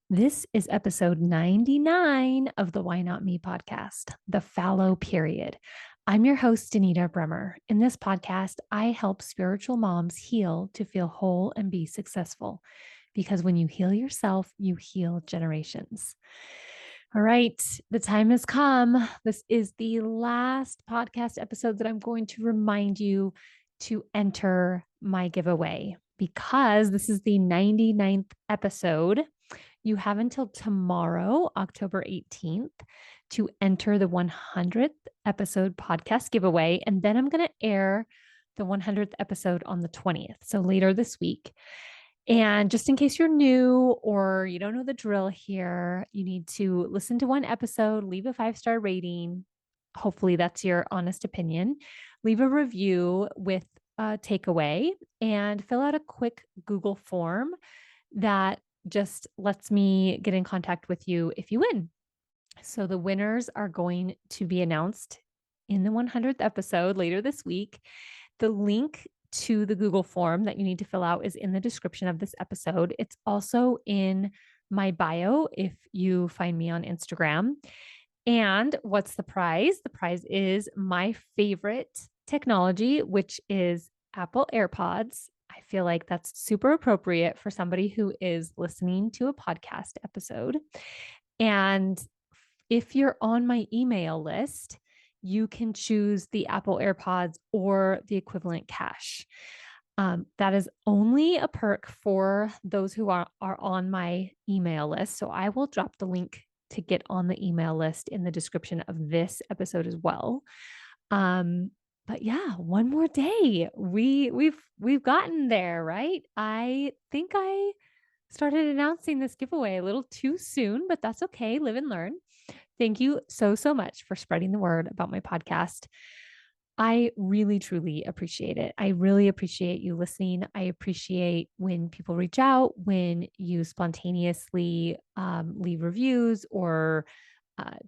This is episode 99 of the Why Not Me podcast, the fallow period. I'm your host, Anita Bremer. In this podcast, I help spiritual moms heal to feel whole and be successful. Because when you heal yourself, you heal generations. All right, the time has come. This is the last podcast episode that I'm going to remind you to enter my giveaway because this is the 99th episode. You have until tomorrow, October 18th, to enter the 100th episode podcast giveaway. And then I'm going to air the 100th episode on the 20th. So later this week. And just in case you're new or you don't know the drill here, you need to listen to one episode, leave a 5-star rating. Hopefully, that's your honest opinion. Leave a review with a takeaway and fill out a quick Google form that just lets me get in contact with you if you win. So the winners are going to be announced in the 100th episode later this week. The link to the Google form that you need to fill out is in the description of this episode. It's also in my bio if you find me on Instagram. And what's the prize? The prize is my favorite technology, which is Apple AirPods. I feel like that's super appropriate for somebody who is listening to a podcast episode. And if you're on my email list, you can choose the Apple AirPods or the equivalent cash. That is only a perk for those who are on my email list. So I will drop the link to get on the email list in the description of this episode as well. But yeah, one more day. We've gotten there, right? I think I started announcing this giveaway a little too soon, but that's okay. Live and learn. Thank you so much for spreading the word about my podcast. I really, truly appreciate it. I really appreciate you listening. I appreciate when people reach out, when you spontaneously leave reviews or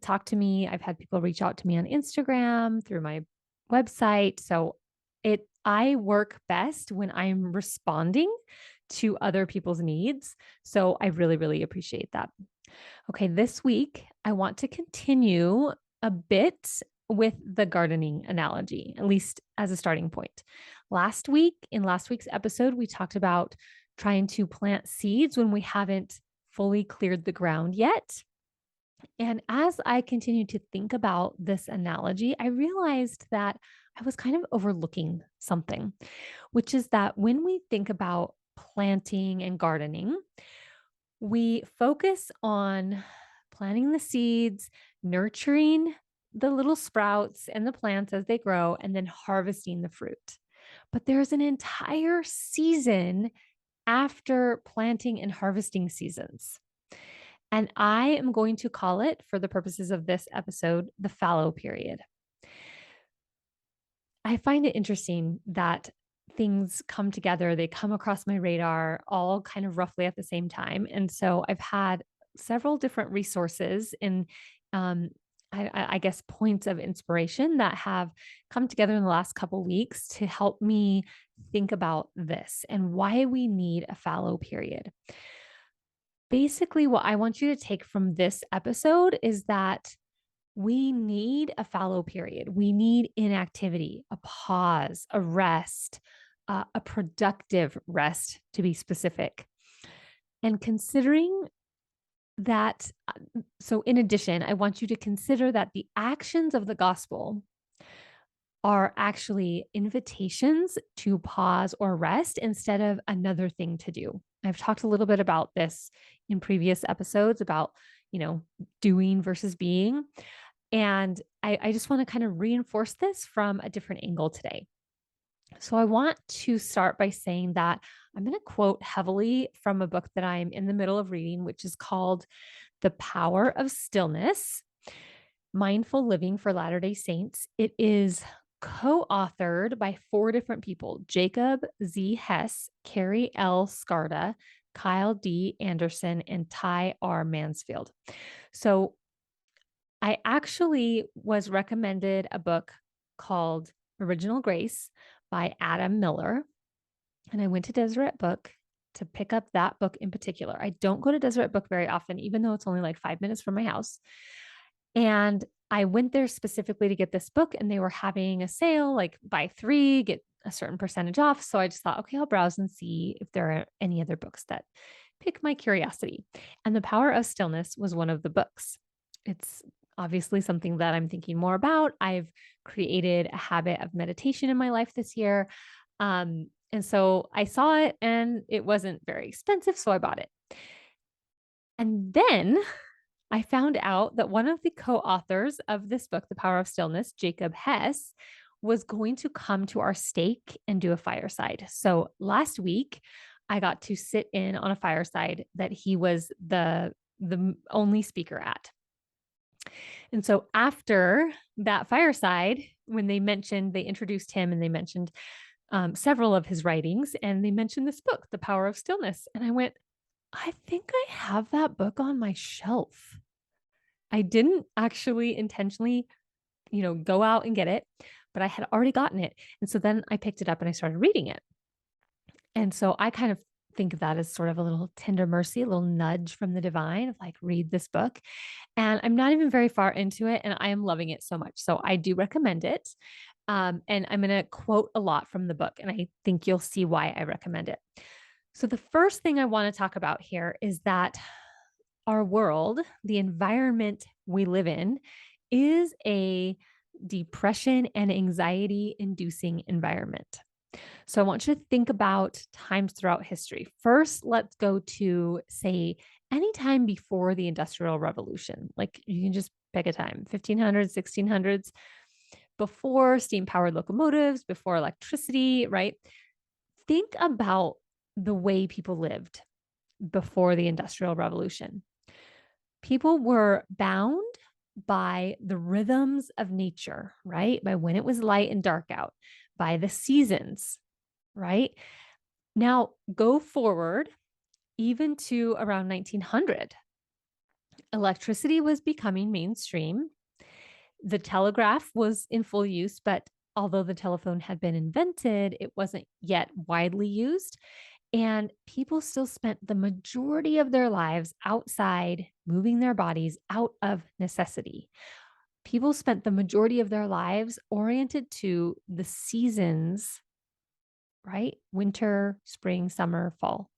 talk to me. I've had people reach out to me on Instagram through my website. So I work best when I'm responding to other people's needs. So I really, really appreciate that. Okay, this week I want to continue a bit with the gardening analogy, at least as a starting point. In last week's episode, we talked about trying to plant seeds when we haven't fully cleared the ground yet. And as I continued to think about this analogy, I realized that I was kind of overlooking something, which is that when we think about planting and gardening, we focus on planting the seeds, nurturing the little sprouts and the plants as they grow, and then harvesting the fruit. But there's an entire season after planting and harvesting seasons. And I am going to call it, for the purposes of this episode, the fallow period. I find it interesting that things come together, they come across my radar all kind of roughly at the same time. And so I've had several different resources and I guess points of inspiration that have come together in the last couple of weeks to help me think about this and why we need a fallow period. Basically, what I want you to take from this episode is that we need a fallow period. We need inactivity, a pause, a rest, a productive rest to be specific. And considering that, so in addition, I want you to consider that the actions of the gospel are actually invitations to pause or rest instead of another thing to do. I've talked a little bit about this in previous episodes about, doing versus being. And I just want to kind of reinforce this from a different angle today. So I want to start by saying that I'm going to quote heavily from a book that I'm in the middle of reading, which is called The Power of Stillness, Mindful Living for Latter-day Saints. It is co-authored by 4 different people: Jacob Z. Hess, Carrie L. Scarda, Kyle D. Anderson, and Ty R. Mansfield. So I actually was recommended a book called Original Grace by Adam Miller. And I went to Deseret Book to pick up that book in particular. I don't go to Deseret Book very often, even though it's only like 5 minutes from my house. And I went there specifically to get this book, and they were having a sale, like buy three, get a certain percentage off. So I just thought, okay, I'll browse and see if there are any other books that pique my curiosity. And The Power of Stillness was one of the books. It's obviously something that I'm thinking more about. I've created a habit of meditation in my life this year. And so I saw it and it wasn't very expensive. So I bought it. And then I found out that one of the co-authors of this book, The Power of Stillness, Jacob Hess, was going to come to our stake and do a fireside. So last week, I got to sit in on a fireside that he was the only speaker at. And so after that fireside, when they introduced him and they mentioned several of his writings, and they mentioned this book, The Power of Stillness. And I went, I think I have that book on my shelf. I didn't actually intentionally, go out and get it, but I had already gotten it. And so then I picked it up and I started reading it. And so I kind of think of that as sort of a little tender mercy, a little nudge from the divine of like, read this book. And I'm not even very far into it, and I am loving it so much. So I do recommend it. And I'm going to quote a lot from the book, and I think you'll see why I recommend it. So the first thing I want to talk about here is that our world, the environment we live in, is a depression and anxiety inducing environment. So I want you to think about times throughout history. First, let's go to, say, any time before the Industrial Revolution. Like you can just pick a time, 1500s, 1600s, before steam powered locomotives, before electricity, right? Think about the way people lived before the Industrial Revolution. People were bound by the rhythms of nature, right? By when it was light and dark out, by the seasons, right? Now, go forward even to around 1900. Electricity was becoming mainstream. The telegraph was in full use, but although the telephone had been invented, it wasn't yet widely used. And people still spent the majority of their lives outside, moving their bodies out of necessity. People spent the majority of their lives oriented to the seasons, right? Winter, spring, summer, fall.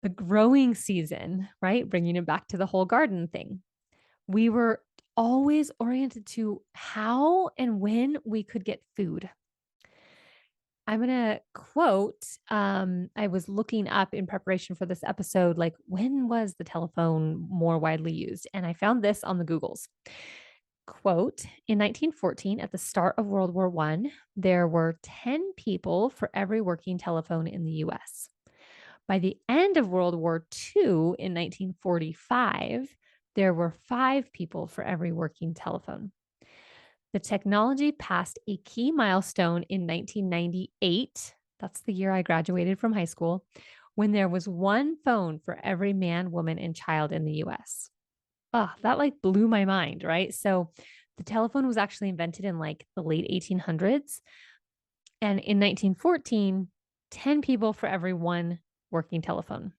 The growing season, right? Bringing it back to the whole garden thing. We were always oriented to how and when we could get food. I'm going to quote, I was looking up in preparation for this episode, like when was the telephone more widely used? And I found this on the Googles. Quote, in 1914, at the start of World War I, there were 10 people for every working telephone in the US. By the end of World War II in 1945, there were 5 people for every working telephone. The technology passed a key milestone in 1998. That's the year I graduated from high school, when there was 1 phone for every man, woman, and child in the US. Oh, that like blew my mind, right? So the telephone was actually invented in like the late 1800s. And in 1914, 10 people for every 1 working telephone.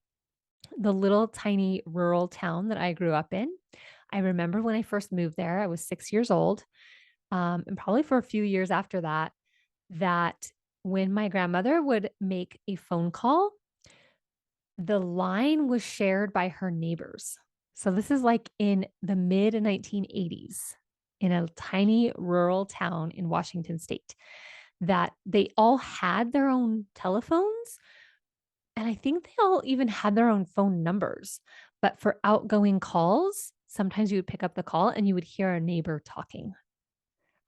The little tiny rural town that I grew up in, I remember when I first moved there, I was 6 years old. And probably for a few years after that, that when my grandmother would make a phone call, the line was shared by her neighbors. So this is like in the mid 1980s in a tiny rural town in Washington state, that they all had their own telephones. And I think they all even had their own phone numbers. But for outgoing calls, sometimes you would pick up the call and you would hear a neighbor talking.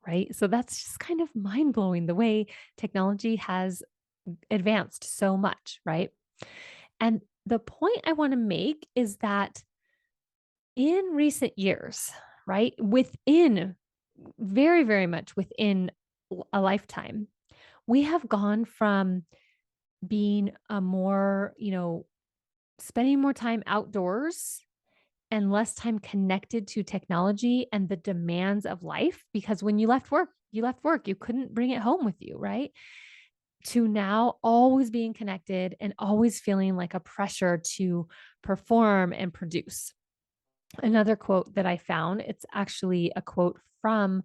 Right. So that's just kind of mind blowing the way technology has advanced so much. Right. And the point I want to make is that in recent years, right, within very, very much within a lifetime, we have gone from being a more, spending more time outdoors and less time connected to technology and the demands of life. Because when you left work, you couldn't bring it home with you, right? to now always being connected and always feeling like a pressure to perform and produce. Another quote that I found, it's actually a quote from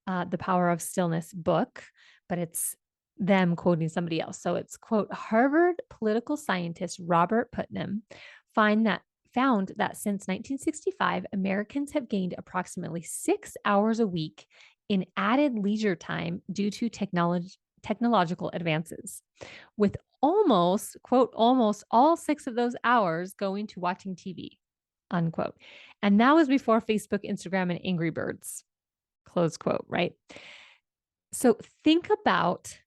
the Power of Stillness book, but it's them quoting somebody else. So it's quote, Harvard political scientist Robert Putnam found that since 1965, Americans have gained approximately 6 hours a week in added leisure time due to technological advances, with almost, quote, almost all 6 of those hours going to watching TV, unquote. And that was before Facebook, Instagram, and Angry Birds, close quote, right? So think about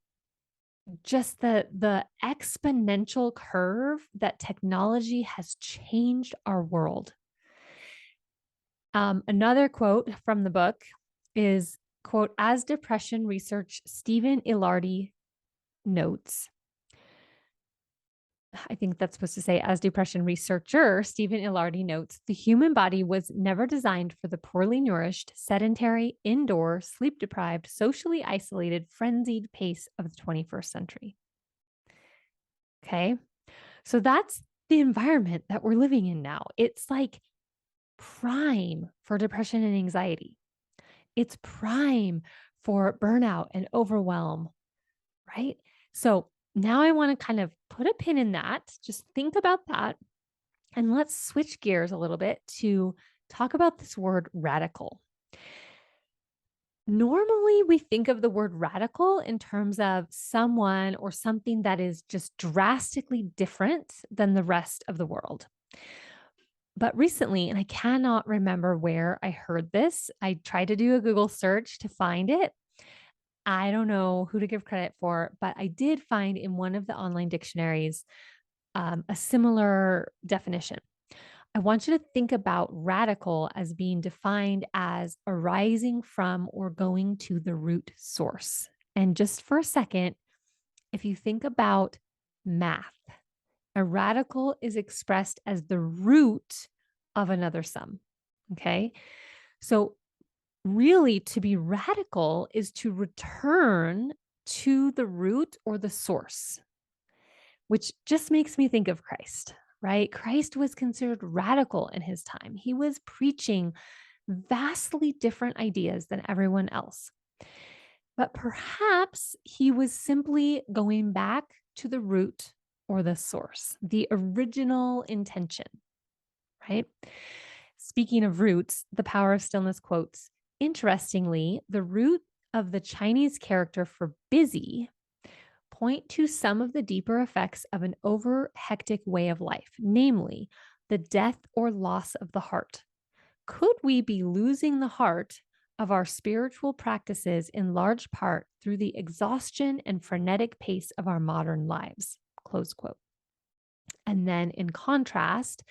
just the exponential curve that technology has changed our world. Another quote from the book is, quote, as depression research Stephen Ilardi notes, I think that's supposed to say, as depression researcher Stephen Ilardi notes, the human body was never designed for the poorly nourished, sedentary, indoor, sleep deprived, socially isolated, frenzied pace of the 21st century. Okay. So that's the environment that we're living in now. It's like prime for depression and anxiety. It's prime for burnout and overwhelm, right? So now I want to kind of put a pin in that. Just think about that. And let's switch gears a little bit to talk about this word radical. Normally, we think of the word radical in terms of someone or something that is just drastically different than the rest of the world. But recently, and I cannot remember where I heard this, I tried to do a Google search to find it. I don't know who to give credit for, but I did find in one of the online dictionaries a similar definition. I want you to think about radical as being defined as arising from or going to the root source. And just for a second, if you think about math, a radical is expressed as the root of another sum. Okay. So, really, to be radical is to return to the root or the source, which just makes me think of Christ, right? Christ was considered radical in his time. He was preaching vastly different ideas than everyone else. But perhaps he was simply going back to the root or the source, the original intention, right? Speaking of roots, the Power of Stillness quotes, interestingly, the root of the Chinese character for busy point to some of the deeper effects of an over hectic way of life, namely the death or loss of the heart. Could we be losing the heart of our spiritual practices in large part through the exhaustion and frenetic pace of our modern lives? Close quote. And then in contrast,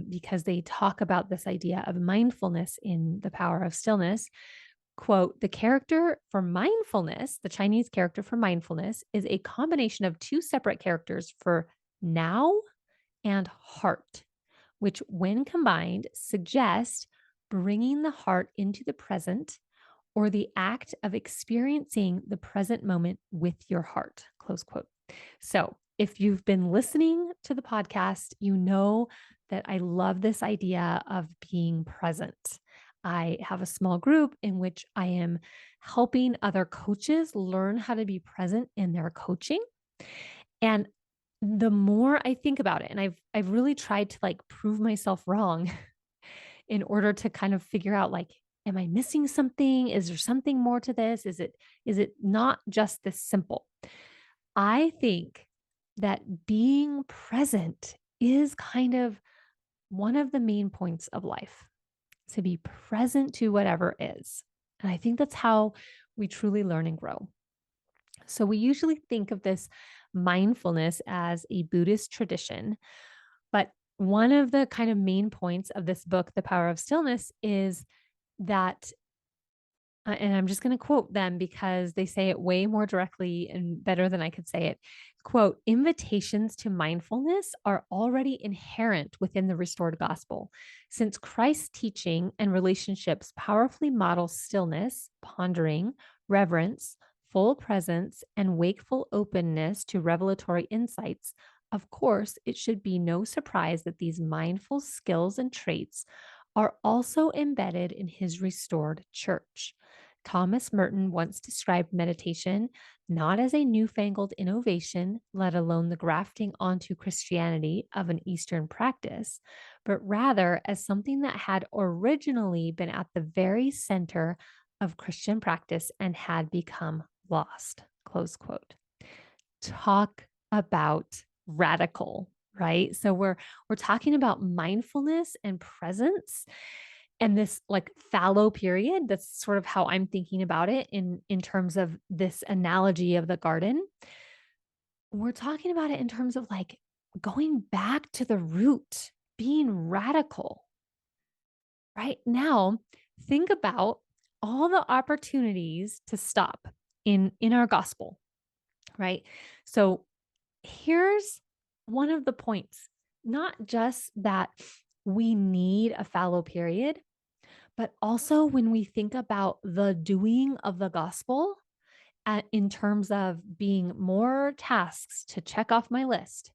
because they talk about this idea of mindfulness in the Power of Stillness, quote, the character for mindfulness, the Chinese character for mindfulness, is a combination of two separate characters for now and heart, which when combined suggest bringing the heart into the present or the act of experiencing the present moment with your heart, close quote. So if you've been listening to the podcast, you know that I love this idea of being present. I have a small group in which I am helping other coaches learn how to be present in their coaching. And the more I think about it, and I've really tried to like prove myself wrong in order to kind of figure out like, am I missing something? Is there something more to this? Is it not just this simple? I think that being present is kind of one of the main points of life, to be present to whatever is. And I think that's how we truly learn and grow. So we usually think of this mindfulness as a Buddhist tradition, but one of the kind of main points of this book, The Power of Stillness, is that, and I'm just going to quote them because they say it way more directly and better than I could say it. Quote, invitations to mindfulness are already inherent within the restored gospel, since Christ's teaching and relationships powerfully model stillness, pondering, reverence, full presence and wakeful openness to revelatory insights, of course, it should be no surprise that these mindful skills and traits are also embedded in his restored church. Thomas Merton once described meditation not as a newfangled innovation, let alone the grafting onto Christianity of an Eastern practice, but rather as something that had originally been at the very center of Christian practice and had become lost. Close quote. Talk about radical, right? So we're talking about mindfulness and presence and this like fallow period. That's sort of how I'm thinking about it in terms of this analogy of the garden. We're talking about it in terms of like going back to the root, being radical. Right now, think about all the opportunities to stop in our gospel, right? So here's one of the points, not just that we need a fallow period, but also when we think about the doing of the gospel in terms of being more tasks to check off my list,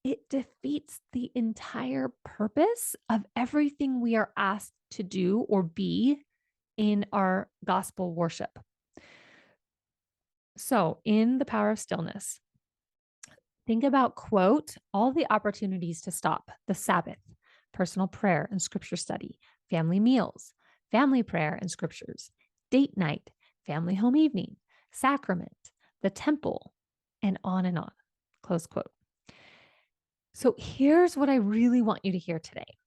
it defeats the entire purpose of everything we are asked to do or be in our gospel worship. So, in The Power of Stillness, think about, quote, all the opportunities to stop: the Sabbath, personal prayer and scripture study, family meals, family prayer and scriptures, date night, family home evening, sacrament, the temple, and on, close quote. So here's what I really want you to hear today.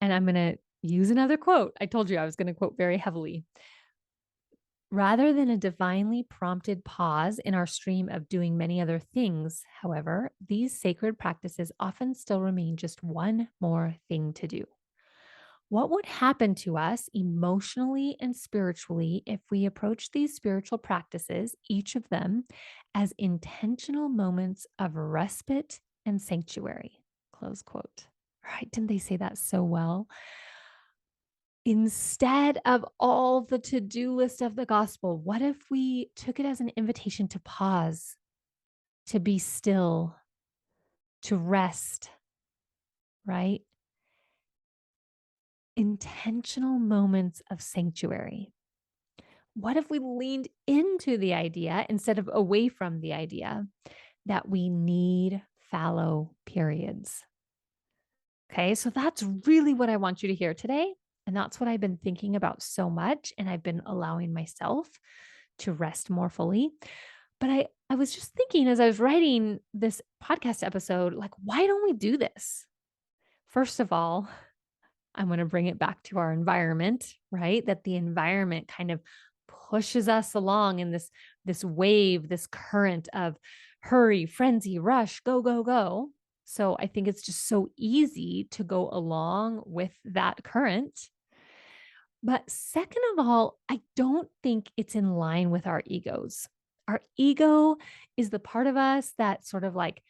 And I'm going to use another quote. I told you I was going to quote very heavily. Rather than a divinely prompted pause in our stream of doing many other things, however, these sacred practices often still remain just one more thing to do. What would happen to us emotionally and spiritually if we approach these spiritual practices, each of them, as intentional moments of respite and sanctuary? Close quote. Right? Didn't they say that so well? Instead of all the to-do list of the gospel, what if we took it as an invitation to pause, to be still, to rest, right? Intentional moments of sanctuary. What if we leaned into the idea instead of away from the idea that we need fallow periods? Okay, so that's really what I want you to hear today. And that's what I've been thinking about so much. And I've been allowing myself to rest more fully. But I was just thinking as I was writing this podcast episode, like, why don't we do this? First of all, I want to bring it back to our environment, right? That the environment kind of pushes us along in this wave, this current of hurry, frenzy, rush, go, go, go. So I think it's just so easy to go along with that current. But second of all, I don't think it's in line with our egos. Our ego is the part of us that sort of like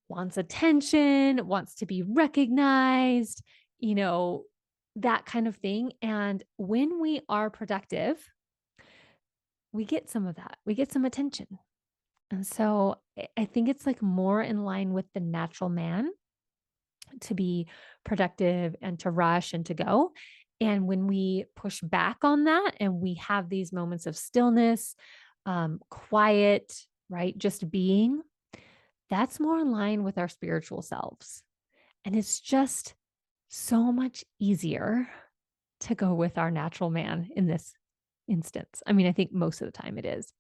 wants attention, wants to be recognized, you know, that kind of thing. And when we are productive, we get some of that. We get some attention. And so I think it's like more in line with the natural man to be productive and to rush and to go. And when we push back on that and we have these moments of stillness, quiet, right? Just being, that's more in line with our spiritual selves. And it's just so much easier to go with our natural man in this instance. I mean, I think most of the time it is.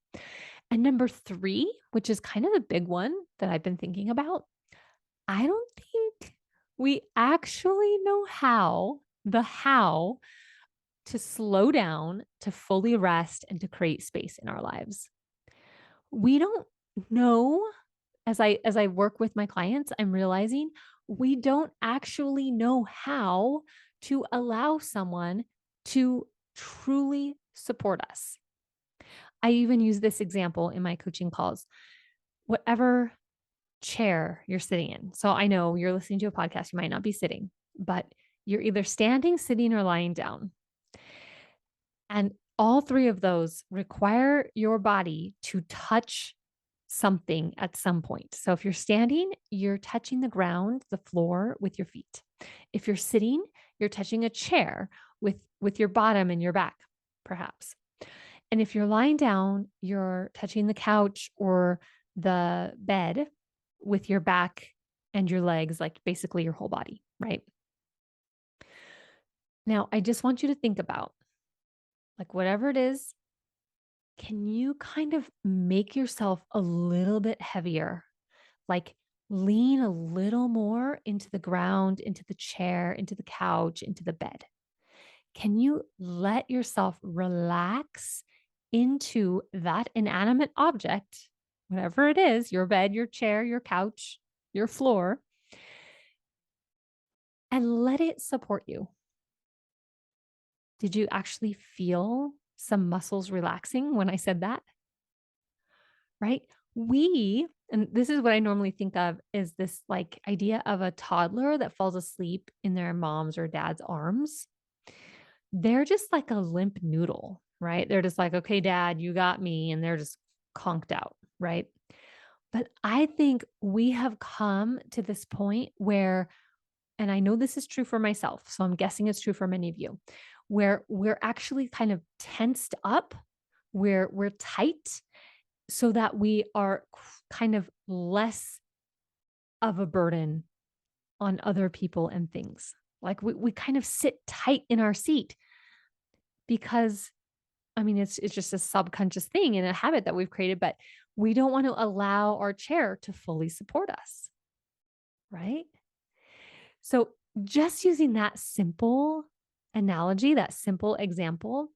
And number 3, which is kind of the big one that I've been thinking about, I don't think we actually know how to slow down, to fully rest, and to create space in our lives. We don't know. As I work with my clients, I'm realizing we don't actually know how to allow someone to truly support us. I even use this example in my coaching calls. Whatever chair you're sitting in. So I know you're listening to a podcast, you might not be sitting, but you're either standing, sitting, or lying down. And All three of those require your body to touch something at some point. So if you're standing, you're touching the ground, the floor with your feet. If you're sitting, you're touching a chair with your bottom and your back, perhaps. And if you're lying down, you're touching the couch or the bed with your back and your legs, like basically your whole body, right? Now, I just want you to think about like whatever it is, can you kind of make yourself a little bit heavier? Like lean a little more into the ground, into the chair, into the couch, into the bed. Can you let yourself relax into that inanimate object, whatever it is, your bed, your chair, your couch, your floor, and let it support you? Did you actually feel some muscles relaxing when I said that? Right? And this is what I normally think of is this like idea of a toddler that falls asleep in their mom's or dad's arms. They're just like a limp noodle, right? They're just like, okay, dad, you got me. And they're just conked out, right? But I think we have come to this point where, and I know this is true for myself, so I'm guessing it's true for many of you, where we're actually kind of tensed up, where we're tight, so that we are kind of less of a burden on other people and things. Like we kind of sit tight in our seat because I mean it's just a subconscious thing and a habit that we've created, but we don't want to allow our chair to fully support us, right? So just using that simple analogy, that simple example,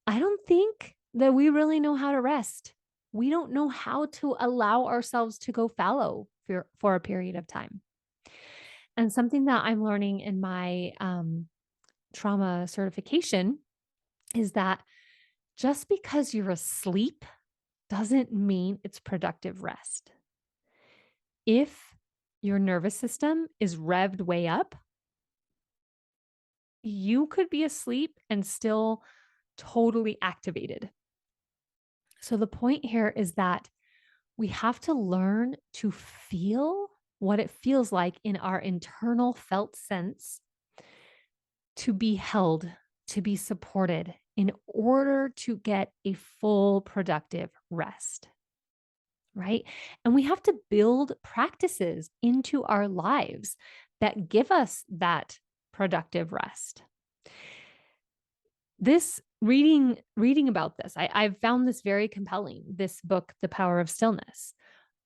I don't think that we really know how to rest. We don't know how to allow ourselves to go fallow for a period of time. And something that I'm learning in my trauma certification is that just because you're asleep doesn't mean it's productive rest. If your nervous system is revved way up, you could be asleep and still totally activated. So the point here is that we have to learn to feel what it feels like in our internal felt sense to be held, to be supported in order to get a full productive rest. Right. And we have to build practices into our lives that give us that productive rest. This reading about this, I've found this very compelling, this book, The Power of Stillness.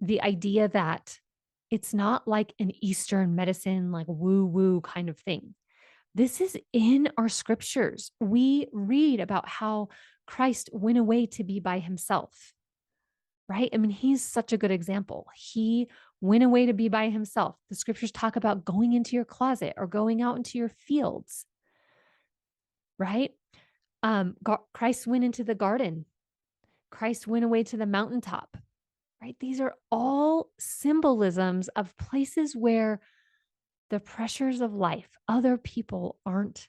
The idea that it's not like an Eastern medicine, like woo-woo kind of thing. This is in our scriptures. We read about how Christ went away to be by himself, right? I mean, he's such a good example. He went away to be by himself. The scriptures talk about going into your closet or going out into your fields, right? Christ went into the garden. Christ went away to the mountaintop, right? These are all symbolisms of places where the pressures of life, other people aren't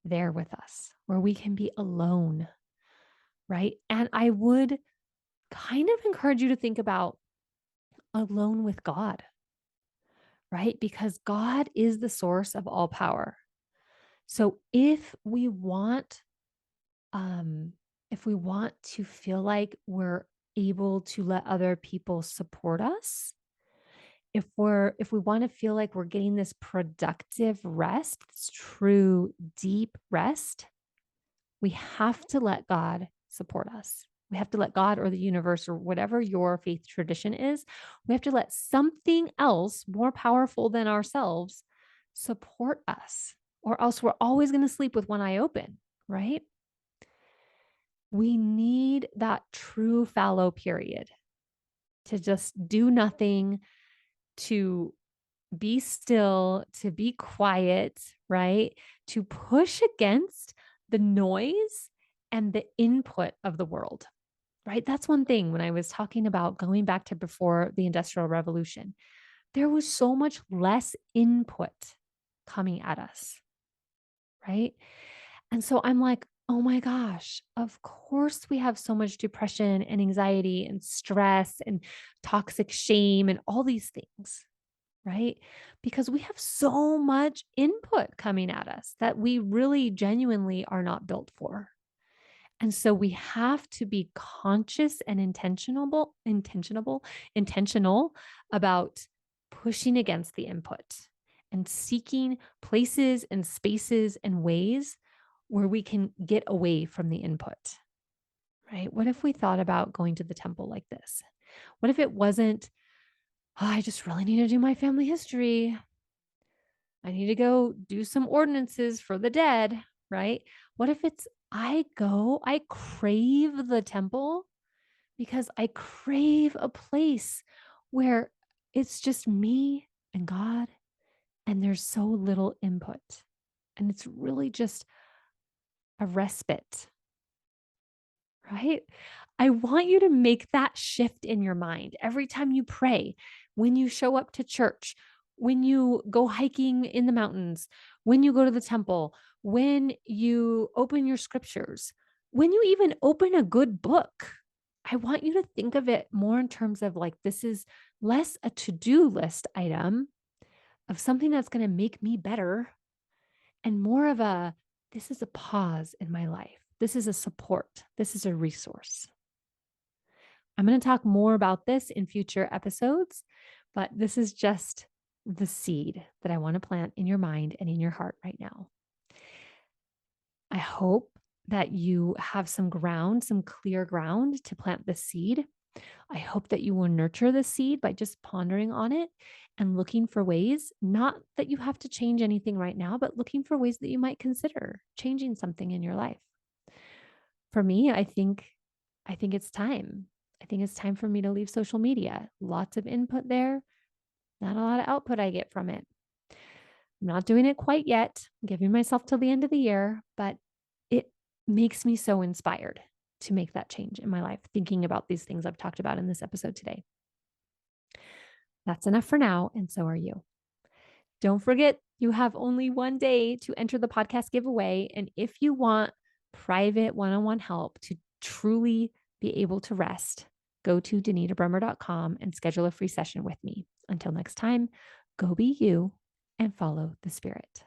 there with us, where we can be alone, right? And I would kind of encourage you to think about alone with God, right? Because God is the source of all power. So if we want to feel like we're able to let other people support us, if we want to feel like we're getting this productive rest, this true deep rest, we have to let God support us. We have to let God or the universe or whatever your faith tradition is, we have to let something else more powerful than ourselves support us, or else we're always going to sleep with one eye open, right? We need that true fallow period to just do nothing, to be still, to be quiet, right? To push against the noise and the input of the world, right? That's one thing when I was talking about going back to before the Industrial Revolution, there was so much less input coming at us, right? And so I'm like, Oh my gosh, of course we have so much depression and anxiety and stress and toxic shame and all these things, right? Because we have so much input coming at us that we really genuinely are not built for. And so we have to be conscious and intentional about pushing against the input and seeking places and spaces and ways where we can get away from the input, right? What if we thought about going to the temple like this? What if it wasn't, "Oh, I just really need to do my family history. I need to go do some ordinances for the dead," right? What if it's, I crave the temple because I crave a place where it's just me and God and there's so little input. And it's really just a respite, right? I want you to make that shift in your mind every time you pray, when you show up to church, when you go hiking in the mountains, when you go to the temple, when you open your scriptures, when you even open a good book. I want you to think of it more in terms of like, this is less a to do list item of something that's going to make me better and more of a, this is a pause in my life. This is a support. This is a resource. I'm going to talk more about this in future episodes, but this is just the seed that I want to plant in your mind and in your heart right now. I hope that you have some ground, some clear ground to plant the seed. I hope that you will nurture the seed by just pondering on it and looking for ways, not that you have to change anything right now, but looking for ways that you might consider changing something in your life. For me, I think it's time. I think it's time for me to leave social media. Lots of input there, not a lot of output I get from it. I'm not doing it quite yet. I'm giving myself till the end of the year, but it makes me so inspired to make that change in my life, thinking about these things I've talked about in this episode today. That's enough for now, and so are you. Don't forget, you have only one day to enter the podcast giveaway. And if you want private one on one help to truly be able to rest, go to danitabrummer.com and schedule a free session with me. Until next time, go be you and follow the spirit.